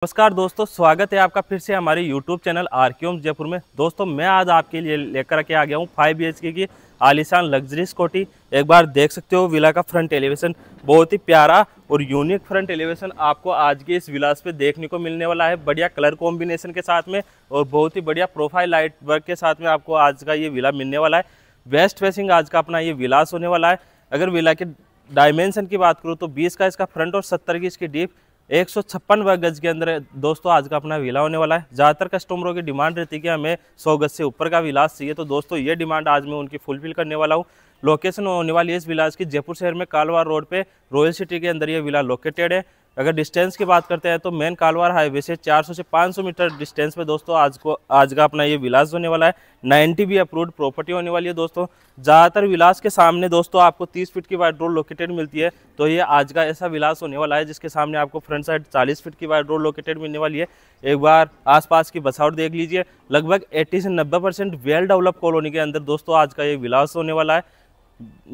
नमस्कार दोस्तों, स्वागत है आपका फिर से हमारे YouTube channel RK Homes Jaipur में। दोस्तों मैं आज आपके लिए लेकर के आ गया हूँ 5 BHK की आलीशान लग्जरीज कोठी। एक बार देख सकते हो विला का फ्रंट एलिवेशन, बहुत ही प्यारा और यूनिक फ्रंट एलिवेशन आपको आज के इस विलास पे देखने को मिलने वाला है। बढ़िया कलर कॉम्बिनेशन के साथ में और बहुत ही बढ़िया प्रोफाइल लाइट वर्क के साथ में आपको आज का ये विला मिलने वाला है। वेस्ट फेसिंग आज का अपना ये विलास होने वाला है। अगर विला के डायमेंशन की बात करूँ तो 20 का इसका फ्रंट और 70 की इसकी डीप 156 वर्ग गज के अंदर दोस्तों आज का अपना विला होने वाला है। ज़्यादातर कस्टमरों की डिमांड रहती है कि हमें 100 गज से ऊपर का विलास चाहिए, तो दोस्तों ये डिमांड आज मैं उनकी फुलफिल करने वाला हूँ। लोकेशन होने वाली है इस विलास की जयपुर शहर में कालवार रोड पे रॉयल सिटी के अंदर ये विला लोकेटेड है। अगर डिस्टेंस की बात करते हैं तो मेन कालवार हाईवे से 400 से 500 मीटर डिस्टेंस पे दोस्तों आज का अपना ये विलास होने वाला है। 90 भी अप्रूव्ड प्रॉपर्टी होने वाली है दोस्तों। ज़्यादातर विलास के सामने दोस्तों आपको 30 फीट की वाइड रोड लोकेटेड मिलती है, तो ये आज का ऐसा विलास होने वाला है जिसके सामने आपको फ्रंट साइड 40 फीट की वाइड रोड लोकेटेड मिलने वाली है। एक बार आसपास की बसावट देख लीजिए, लगभग 80 से 90% वेल डेवलप कॉलोनी के अंदर दोस्तों आज का ये विलास होने वाला है।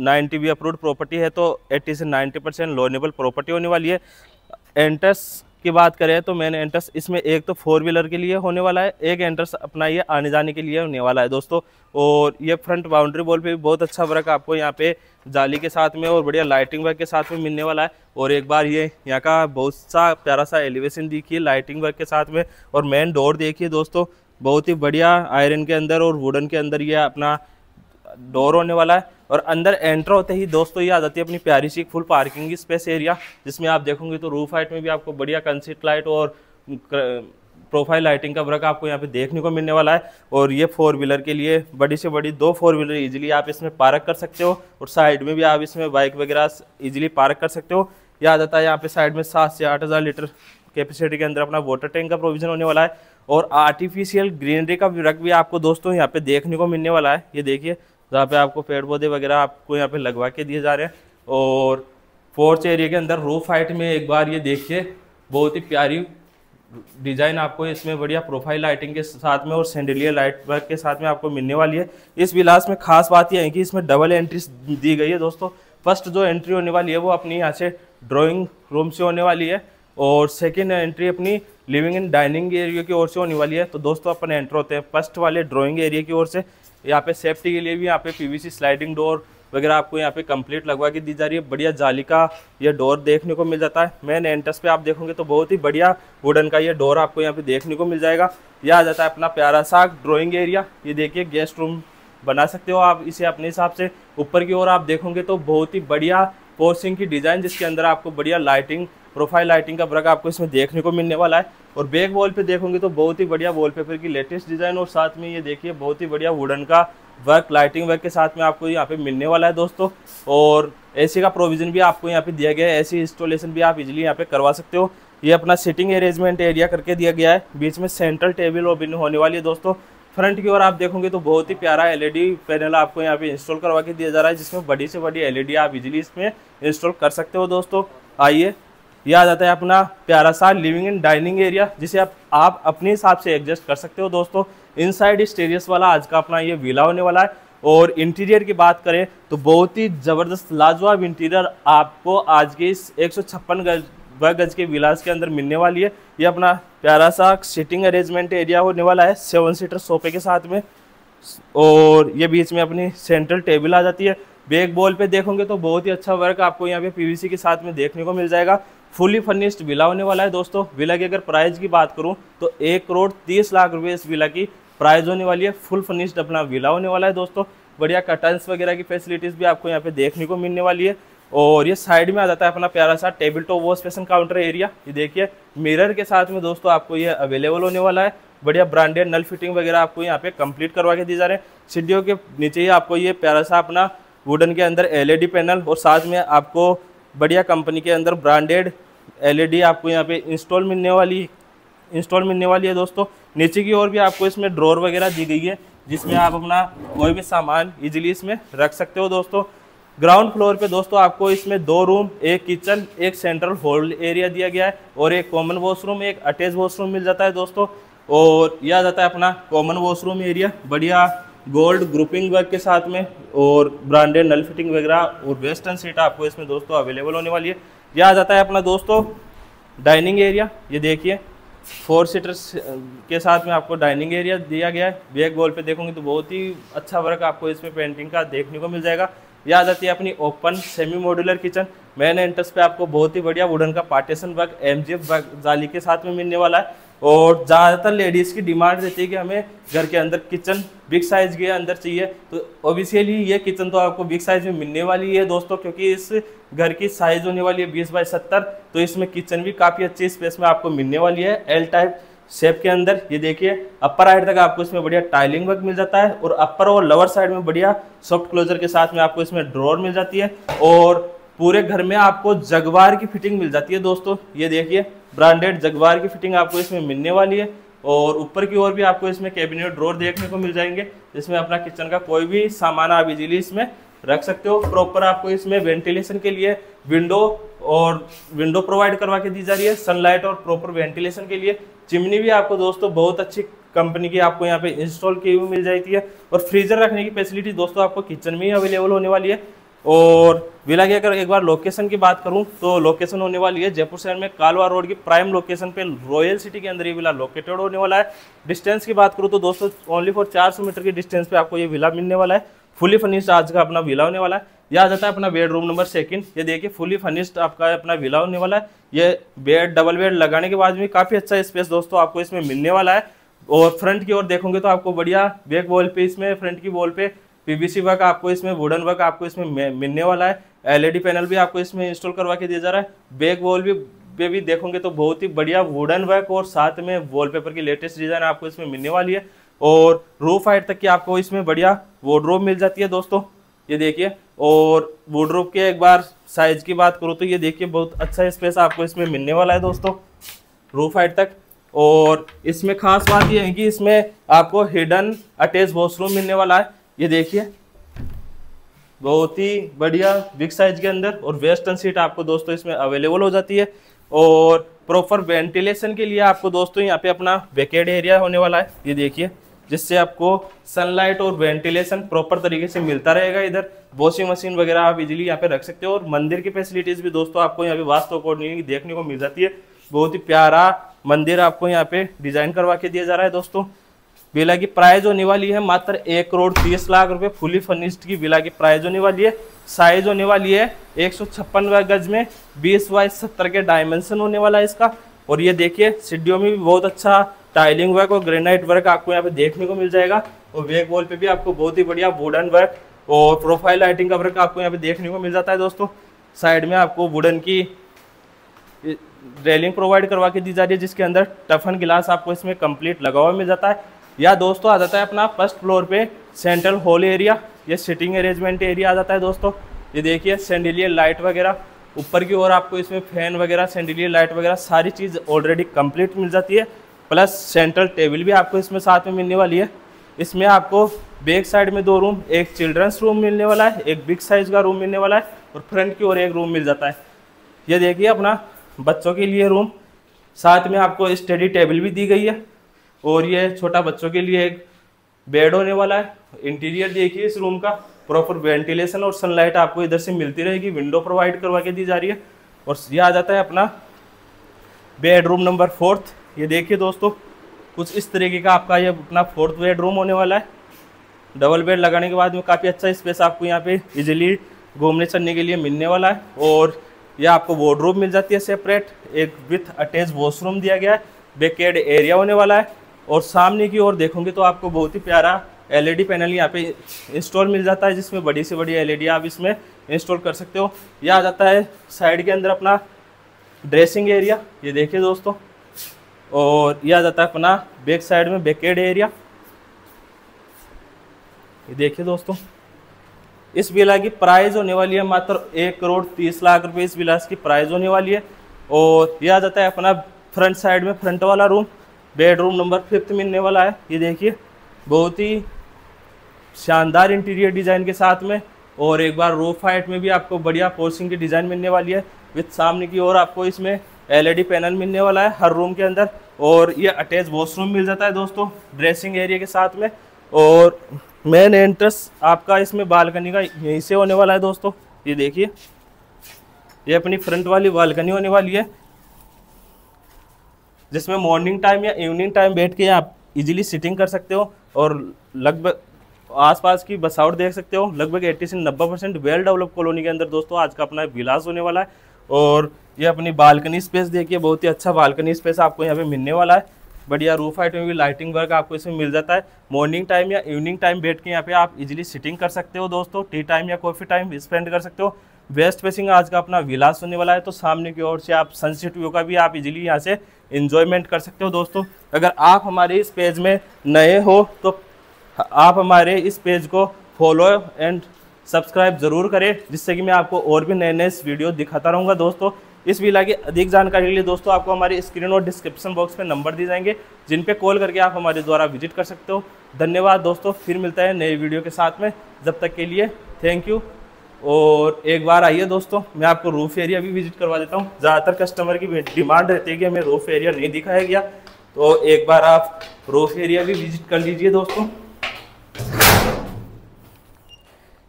90 भी अप्रूव्ड प्रॉपर्टी है तो 80 से 90% लोनेबल प्रॉपर्टी होने वाली है। एंट्रेंस की बात करें तो मेन एंट्रेंस इसमें एक तो 4 व्हीलर के लिए होने वाला है, एक एंट्रेंस अपना ये आने जाने के लिए होने वाला है दोस्तों। और ये फ्रंट बाउंड्री वॉल पे भी बहुत अच्छा वर्क आपको यहाँ पे जाली के साथ में और बढ़िया लाइटिंग वर्क के साथ में मिलने वाला है। और एक बार ये यहाँ का बहुत सा प्यारा सा एलिवेशन देखिए लाइटिंग वर्क के साथ में, और मेन डोर देखिए दोस्तों, बहुत ही बढ़िया आयरन के अंदर और वुडन के अंदर ये अपना डोर होने वाला है। और अंदर एंटर होते ही दोस्तों ये आ जाती है अपनी प्यारी सी फुल पार्किंग की स्पेस एरिया, जिसमें आप देखोगे तो रूफ हाइट में भी आपको बढ़िया कंसीट लाइट और प्रोफाइल लाइटिंग का वर्क आपको यहाँ पे देखने को मिलने वाला है। और ये 4 व्हीलर के लिए बड़ी से बड़ी 2 4 व्हीलर इजीली आप इसमें पार्क कर सकते हो, और साइड में भी आप इसमें बाइक वगैरह इजीली पार्क कर सकते हो। यह आ जाता है यहाँ पे साइड में 7 से 8,000 लीटर कैपेसिटी के अंदर अपना वाटर टैंक का प्रोविजन होने वाला है। और आर्टिफिशियल ग्रीनरी का वर्क भी आपको दोस्तों यहाँ पे देखने को मिलने वाला है। ये देखिए जहाँ पे आपको पेड़ पौधे वगैरह आपको यहाँ पे लगवा के दिए जा रहे हैं। और पोर्च एरिया के अंदर रूफ हाइट में एक बार ये देखिए बहुत ही प्यारी डिजाइन आपको इसमें बढ़िया प्रोफाइल लाइटिंग के साथ में और सैंडलियर लाइट वर्क के साथ में आपको मिलने वाली है। इस विलास में खास बात यह है कि इसमें डबल एंट्री दी गई है दोस्तों। फर्स्ट जो एंट्री होने वाली है वो अपनी यहाँ से ड्राइंग रूम से होने वाली है, और सेकेंड एंट्री अपनी लिविंग एंड डाइनिंग एरिया की ओर से होने वाली है। तो दोस्तों अपन एंटर होते हैं फर्स्ट वाले ड्राइंग एरिया की ओर से। यहाँ पे सेफ्टी के लिए भी यहाँ पे पीवीसी स्लाइडिंग डोर वगैरह आपको यहाँ पे कंप्लीट लगवा के दी जा रही है। बढ़िया जाली का ये डोर देखने को मिल जाता है। मेन एंट्रेंस पे आप देखोगे तो बहुत ही बढ़िया वुडन का ये डोर आपको यहाँ पे देखने को मिल जाएगा। यह आ जाता है अपना प्यारा सा ड्राइंग एरिया। ये देखिए गेस्ट रूम बना सकते हो आप इसे अपने हिसाब से। ऊपर की ओर आप देखोगे तो बहुत ही बढ़िया पोर्सिंग की डिज़ाइन, जिसके अंदर आपको बढ़िया लाइटिंग प्रोफाइल लाइटिंग का वर्क आपको इसमें देखने को मिलने वाला है। और बैक वॉल पे देखोगे तो बहुत ही बढ़िया वॉलपेपर की लेटेस्ट डिज़ाइन, और साथ में ये देखिए बहुत ही बढ़िया वुडन का वर्क लाइटिंग वर्क के साथ में आपको यहाँ पे मिलने वाला है दोस्तों। और एसी का प्रोविजन भी आपको यहाँ पे दिया गया है, एसी इंस्टॉलेशन भी आप इजीली यहाँ पे करवा सकते हो। ये अपना सिटिंग अरेंजमेंट एरिया करके दिया गया है, बीच में सेंट्रल टेबल ओपन होने वाली है दोस्तों। फ्रंट की ओर आप देखोगे तो बहुत ही प्यारा एलईडी पैनल आपको यहाँ पे इंस्टॉल करवा के दिया जा रहा है, जिसमें बड़ी से बड़ी एलईडी आप इजीली इसमें इंस्टॉल कर सकते हो दोस्तों। आइए, यह आ जाता है अपना प्यारा सा लिविंग एंड डाइनिंग एरिया, जिसे आप अपने हिसाब से एडजस्ट कर सकते हो दोस्तों। इनसाइड स्टेरियस वाला आज का अपना ये विला होने वाला है। और इंटीरियर की बात करें तो बहुत ही ज़बरदस्त लाजवाब इंटीरियर आपको आज के इस 156 गज के विलास के अंदर मिलने वाली है। ये अपना प्यारा सा सिटिंग अरेंजमेंट एरिया होने वाला है 7 सीटर सोफे के साथ में, और ये बीच में अपनी सेंट्रल टेबल आ जाती है। बैक वॉल पे देखोगे तो बहुत ही अच्छा वर्क आपको यहाँ पे पीवीसी के साथ में देखने को मिल जाएगा। फुली फर्निश्ड विला होने वाला है दोस्तों। विला की अगर प्राइस की बात करूं तो 1,30,00,000 रुपये इस विला की प्राइस होने वाली है। फुल फर्निश्ड अपना विला होने वाला है दोस्तों। बढ़िया कर्टन्स वगैरह की फैसिलिटीज़ भी आपको यहाँ पे देखने को मिलने वाली है। और ये साइड में आ जाता है अपना प्यारा सा table top wash basin counter area. ये देखिए मिरर के साथ में दोस्तों आपको ये अवेलेबल होने वाला है। बढ़िया ब्रांडेड नल फिटिंग वगैरह आपको यहाँ पे कंप्लीट करवा के दिए जा रहे हैं। सीढ़ियों के नीचे ही आपको ये प्यारा सा अपना वुडन के अंदर एलईडी पैनल, और साथ में आपको बढ़िया कंपनी के अंदर ब्रांडेड एलईडी आपको यहाँ पे इंस्टॉल मिलने वाली है दोस्तों। नीचे की ओर भी आपको इसमें ड्रॉर वगैरह दी गई है, जिसमें आप अपना कोई भी सामान इजीली इसमें रख सकते हो दोस्तों। ग्राउंड फ्लोर पे दोस्तों आपको इसमें 2 रूम, एक किचन, एक सेंट्रल हॉल एरिया दिया गया है, और एक कॉमन वॉशरूम, एक अटैच वॉशरूम मिल जाता है दोस्तों। और यह आ जाता है अपना कॉमन वॉशरूम एरिया, बढ़िया गोल्ड ग्रुपिंग वर्क के साथ में, और ब्रांडेड नल फिटिंग वगैरह और वेस्टर्न सीट आपको इसमें दोस्तों अवेलेबल होने वाली है। यह आ जाता है अपना दोस्तों डाइनिंग एरिया। ये देखिए 4 सीटर के साथ में आपको डाइनिंग एरिया दिया गया है। बैक वॉल पे देखोगे तो बहुत ही अच्छा वर्क आपको इसमें पेंटिंग का देखने को मिल जाएगा। यह आ जाती है अपनी open semi modular kitchen. Main entrance पे आपको बहुत ही बढ़िया वुडन का पार्टीशन वर्क MGF जाली के साथ में मिलने वाला है। और ज़्यादातर लेडीज़ की डिमांड रहती है कि हमें घर के अंदर किचन बिग साइज़ के अंदर चाहिए, तो ऑब्वियसली ये किचन तो आपको बिग साइज़ में मिलने वाली है दोस्तों, क्योंकि इस घर की साइज़ होने वाली है 20x70। तो इसमें किचन भी काफ़ी अच्छी स्पेस में आपको मिलने वाली है L टाइप शेप के अंदर। ये देखिए अपर हाइट तक आपको इसमें बढ़िया टाइलिंग वर्क मिल जाता है, और अपर और लोअर साइड में बढ़िया सॉफ्ट क्लोजर के साथ में आपको इसमें ड्रॉर मिल जाती है। और पूरे घर में आपको जगवार की फिटिंग मिल जाती है दोस्तों। ये देखिए ब्रांडेड जगवार की फिटिंग आपको इसमें मिलने वाली है। और ऊपर की ओर भी आपको इसमें कैबिनेट ड्रॉर देखने को मिल जाएंगे, जिसमें अपना किचन का कोई भी सामान आप इजीली इसमें रख सकते हो। प्रॉपर आपको इसमें वेंटिलेशन के लिए विंडो प्रोवाइड करवा के दी जा रही है, सनलाइट और प्रॉपर वेंटिलेशन के लिए। चिमनी भी आपको दोस्तों बहुत अच्छी कंपनी की आपको यहाँ पे इंस्टॉल की हुई मिल जाती है। और फ्रीजर रखने की फैसिलिटी दोस्तों आपको किचन में ही अवेलेबल होने वाली है। और विला की अगर एक बार लोकेशन की बात करूं तो लोकेशन होने वाली है जयपुर शहर में कालवा रोड की प्राइम लोकेशन पे रॉयल सिटी के अंदर ये विला लोकेटेड होने वाला है। डिस्टेंस की बात करूं तो दोस्तों ओनली फॉर 400 मीटर की डिस्टेंस पे आपको ये विला मिलने वाला है। फुली फर्निश्ड आज का अपना विला होने वाला है। यह आ जाता है अपना बेडरूम नंबर 2। ये देखिए फुली फर्निश्ड आपका अपना विला होने वाला है। ये बेड डबल बेड लगाने के बाद भी काफ़ी अच्छा स्पेस दोस्तों आपको इसमें मिलने वाला है। और फ्रंट की ओर देखोगे तो आपको बढ़िया बैक वॉल पे इसमें फ्रंट की वॉल पे PVC वर्क आपको इसमें वुडन वर्क आपको इसमें मिलने वाला है। LED पैनल भी आपको इसमें इंस्टॉल करवा के दिया जा रहा है। बैक वॉल भी देखोगे तो बहुत ही बढ़िया वुडन वर्क और साथ में वॉलपेपर की लेटेस्ट डिजाइन आपको इसमें मिलने वाली है। और रूफ हाइट तक की आपको इसमें बढ़िया वार्डरोब मिल जाती है दोस्तों। ये देखिए, और वार्डरोब के एक बार साइज की बात करूँ तो ये देखिए बहुत अच्छा स्पेस आपको इसमें मिलने वाला है दोस्तों रूफ हाइट तक। और इसमें खास बात ये है कि इसमें आपको हिडन अटैच वॉशरूम मिलने वाला है। ये देखिए बहुत ही बढ़िया बिग साइज के अंदर, और वेस्टर्न सीट आपको दोस्तों इसमें अवेलेबल हो जाती है। और प्रॉपर वेंटिलेशन के लिए आपको दोस्तों यहाँ पे अपना वेकेड एरिया होने वाला है। ये देखिए जिससे आपको सनलाइट और वेंटिलेशन प्रॉपर तरीके से मिलता रहेगा। इधर वॉशिंग मशीन वगैरह आप इजीली यहाँ पे रख सकते हो। और मंदिर की फैसिलिटीज भी दोस्तों आपको यहाँ पे वास्तु अकॉर्डिंग देखने को मिल जाती है। बहुत ही प्यारा मंदिर आपको यहाँ पे डिजाइन करवा के दिया जा रहा है दोस्तों। विला की प्राइस होने वाली है मात्र 1,30,00,000 रुपए। फुली फर्निश्ड की विला की प्राइस होने वाली है। साइज होने वाली है 156 गज में 20x70 के डायमेंशन होने वाला है इसका। और ये देखिए सीढ़ियों में भी बहुत अच्छा टाइलिंग वर्क और ग्रेनाइट वर्क आपको यहाँ पे देखने को मिल जाएगा। और बैक वॉल पे भी आपको बहुत ही बढ़िया वुडन वर्क और प्रोफाइल लाइटिंग का वर्क आपको यहाँ पे देखने को मिल जाता है दोस्तों। साइड में आपको वुडन की रेलिंग प्रोवाइड करवा के दी जा रही है, जिसके अंदर टफन गिलास आपको इसमें कंप्लीट लगा हुआ मिल जाता है। या दोस्तों आ जाता है अपना फर्स्ट फ्लोर पे सेंट्रल हॉल एरिया। ये सिटिंग अरेंजमेंट एरिया आ जाता है दोस्तों। ये देखिए सैंडिलियर लाइट वगैरह ऊपर की ओर आपको इसमें फैन वगैरह सैंडिलियर लाइट वगैरह सारी चीज़ ऑलरेडी कंप्लीट मिल जाती है। प्लस सेंट्रल टेबल भी आपको इसमें साथ में मिलने वाली है। इसमें आपको बैक साइड में 2 रूम, एक चिल्ड्रंस रूम मिलने वाला है, एक बिग साइज का रूम मिलने वाला है, और फ्रंट की ओर एक रूम मिल जाता है। ये देखिए अपना बच्चों के लिए रूम, साथ में आपको स्टडी टेबल भी दी गई है। और ये छोटा बच्चों के लिए एक बेड होने वाला है। इंटीरियर देखिए इस रूम का, प्रॉपर वेंटिलेशन और सनलाइट आपको इधर से मिलती रहेगी। विंडो प्रोवाइड करवा के दी जा रही है। और ये आ जाता है अपना बेडरूम नंबर 4। ये देखिए दोस्तों कुछ इस तरीके का आपका ये अपना 4th बेडरूम होने वाला है। डबल बेड लगाने के बाद में काफ़ी अच्छा स्पेस आपको यहाँ पे इजीली घूमने चलने के लिए मिलने वाला है। और यह आपको वार्डरोब मिल जाती है सेपरेट, एक विथ अटैच वॉशरूम दिया गया है। बैकेड एरिया होने वाला है। और सामने की ओर देखोगे तो आपको बहुत ही प्यारा LED पैनल यहाँ पे इंस्टॉल मिल जाता है, जिसमें बड़ी से बड़ी LED आप इसमें इंस्टॉल कर सकते हो। यह आ जाता है साइड के अंदर अपना ड्रेसिंग एरिया। ये देखिए दोस्तों, और यह आ जाता है अपना बैक साइड में बैकेड एरिया। ये देखिए दोस्तों इस विला की प्राइस होने वाली है मात्र 1,30,00,000 रुपये। इस विला की प्राइस होने वाली है। और यह आ जाता है अपना फ्रंट साइड में फ्रंट वाला रूम, बेडरूम नंबर 5 मिलने वाला है। ये देखिए बहुत ही शानदार इंटीरियर डिज़ाइन के साथ में, और एक बार रूफ हाइट में भी आपको बढ़िया पोर्सिंग की डिज़ाइन मिलने वाली है। विथ सामने की ओर आपको इसमें LED पैनल मिलने वाला है हर रूम के अंदर। और ये अटैच वॉशरूम मिल जाता है दोस्तों ड्रेसिंग एरिया के साथ में। और मेन एंट्रेंस आपका इसमें बालकनी का यहीं से होने वाला है दोस्तों। ये देखिए ये अपनी फ्रंट वाली बालकनी होने वाली है। जिसमें मॉर्निंग टाइम या इवनिंग टाइम बैठ के आप इजीली सिटिंग कर सकते हो। और लगभग आसपास की बसावट देख सकते हो, लगभग 80 से 90% वेल डेवलप कॉलोनी के अंदर दोस्तों आज का अपना विलास होने वाला है। और ये अपनी बालकनी स्पेस देखिए, बहुत ही अच्छा बालकनी स्पेस आपको यहाँ पे मिलने वाला है। बढ़िया रूफ हाइट में भी लाइटिंग वर्क आपको इसमें मिल जाता है। मॉर्निंग टाइम या इवनिंग टाइम बैठ के यहाँ पे आप इजीली सिटिंग कर सकते हो दोस्तों, टी टाइम या कॉफ़ी टाइम स्पेंड कर सकते हो। वेस्ट फेसिंग आज का अपना विलास होने वाला है, तो सामने की ओर से आप सनसेट व्यू का भी आप इजीली यहाँ से इंजॉयमेंट कर सकते हो दोस्तों। अगर आप हमारे इस पेज में नए हो तो आप हमारे इस पेज को फॉलो एंड सब्सक्राइब जरूर करें, जिससे कि मैं आपको और भी नए नए वीडियो दिखाता रहूँगा दोस्तों। इस विला की अधिक जानकारी के लिए दोस्तों आपको हमारी स्क्रीन और डिस्क्रिप्शन बॉक्स में नंबर दिए जाएंगे, जिन पे कॉल करके आप हमारे द्वारा विजिट कर सकते हो। धन्यवाद दोस्तों, फिर मिलता है नए वीडियो के साथ में, जब तक के लिए थैंक यू। और एक बार आइए दोस्तों, मैं आपको रूफ एरिया भी विजिट करवा देता हूँ। ज़्यादातर कस्टमर की डिमांड रहती है कि हमें रूफ एरिया नहीं दिखाया गया, तो एक बार आप रूफ एरिया भी विजिट कर लीजिए दोस्तों।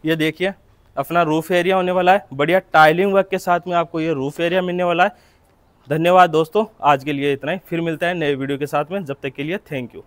ये देखिए अपना रूफ एरिया होने वाला है, बढ़िया टाइलिंग वर्क के साथ में आपको ये रूफ एरिया मिलने वाला है। धन्यवाद दोस्तों, आज के लिए इतना ही, फिर मिलता है नए वीडियो के साथ में, जब तक के लिए थैंक यू।